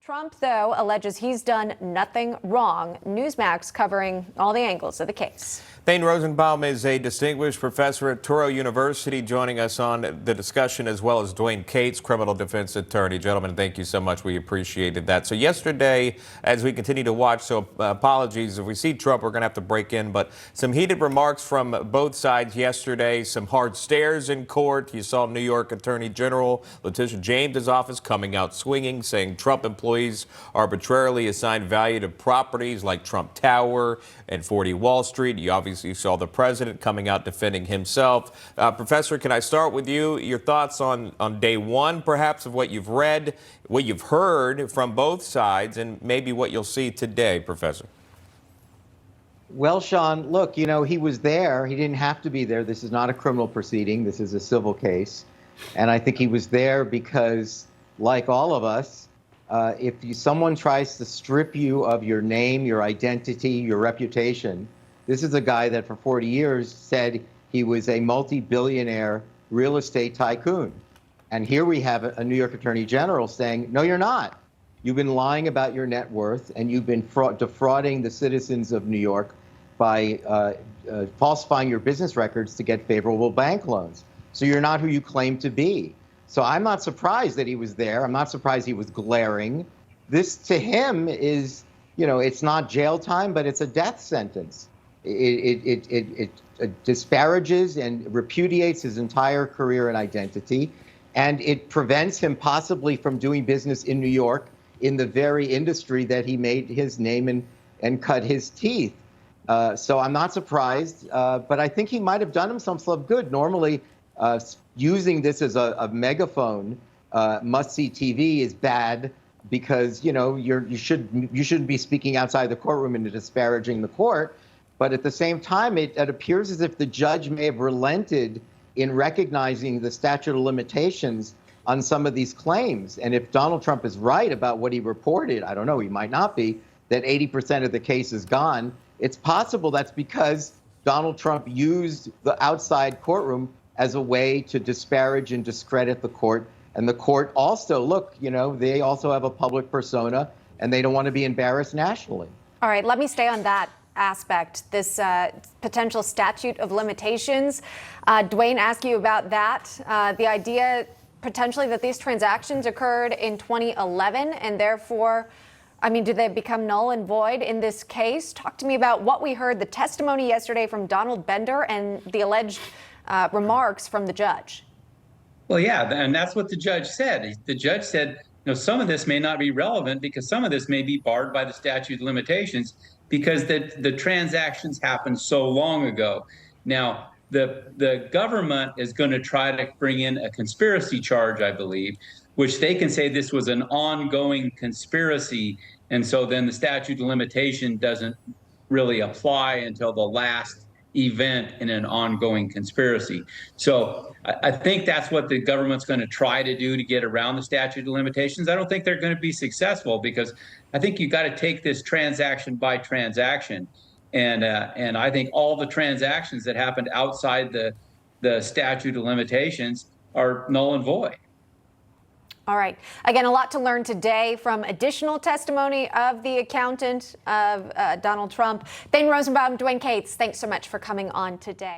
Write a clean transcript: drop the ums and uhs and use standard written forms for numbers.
Trump, though, alleges he's done nothing wrong. Newsmax covering all the angles of the case. Thane Rosenbaum is a distinguished professor at Touro University, joining us on the discussion, as well as Dwayne Cates, criminal defense attorney. Gentlemen, thank you so much. We appreciated that. So yesterday, as we continue to watch, so apologies if we see Trump, we're going to have to break in, but some heated remarks from both sides yesterday, some hard stares in court. You saw New York Attorney General Letitia James's office coming out swinging, saying Trump employees arbitrarily assigned value to properties like Trump Tower and 40 Wall Street. You obviously saw the president coming out defending himself. Professor, can I start with you? Your thoughts on day one, perhaps, of what you've read, what you've heard from both sides, and maybe what you'll see today, Professor. Well, Sean, look, he was there. He didn't have to be there. This is not a criminal proceeding. This is a civil case. And I think he was there because, like all of us, if someone tries to strip you of your name, your identity, your reputation, this is a guy that for 40 years said he was a multi-billionaire real estate tycoon. And here we have a New York Attorney General saying, no, you're not. You've been lying about your net worth, and you've been defrauding the citizens of New York by falsifying your business records to get favorable bank loans. So you're not who you claim to be. So I'm not surprised that he was there. I'm not surprised he was glaring. This, to him, is, it's not jail time, but it's a death sentence. It disparages and repudiates his entire career and identity, and it prevents him possibly from doing business in New York in the very industry that he made his name and cut his teeth. So I'm not surprised, but I think he might have done himself some good. Normally, using this as a megaphone, must-see TV is bad because you shouldn't be speaking outside the courtroom and disparaging the court. But at the same time, it appears as if the judge may have relented in recognizing the statute of limitations on some of these claims. And if Donald Trump is right about what he reported, I don't know, he might not be, that 80% of the case is gone, it's possible that's because Donald Trump used the outside courtroom as a way to disparage and discredit the court. And the court also, look, they also have a public persona, and they don't want to be embarrassed nationally. All right, let me stay on that aspect, this potential statute of limitations. Dwayne, ask you about that. The idea potentially that these transactions occurred in 2011 and therefore, do they become null and void in this case? Talk to me about what we heard, the testimony yesterday from Donald Bender and the alleged remarks from the judge. Well, yeah, and that's what the judge said. The judge said, some of this may not be relevant because some of this may be barred by the statute of limitations because the transactions happened so long ago. Now, the government is going to try to bring in a conspiracy charge, I believe, which they can say this was an ongoing conspiracy. And so then the statute of limitation doesn't really apply until the last event in an ongoing conspiracy. So I think that's what the government's going to try to do to get around the statute of limitations. I don't think they're going to be successful because I think you've got to take this transaction by transaction. And I think all the transactions that happened outside the statute of limitations are null and void. All right. Again, a lot to learn today from additional testimony of the accountant of Donald Trump. Thane Rosenbaum, Dwayne Cates, thanks so much for coming on today.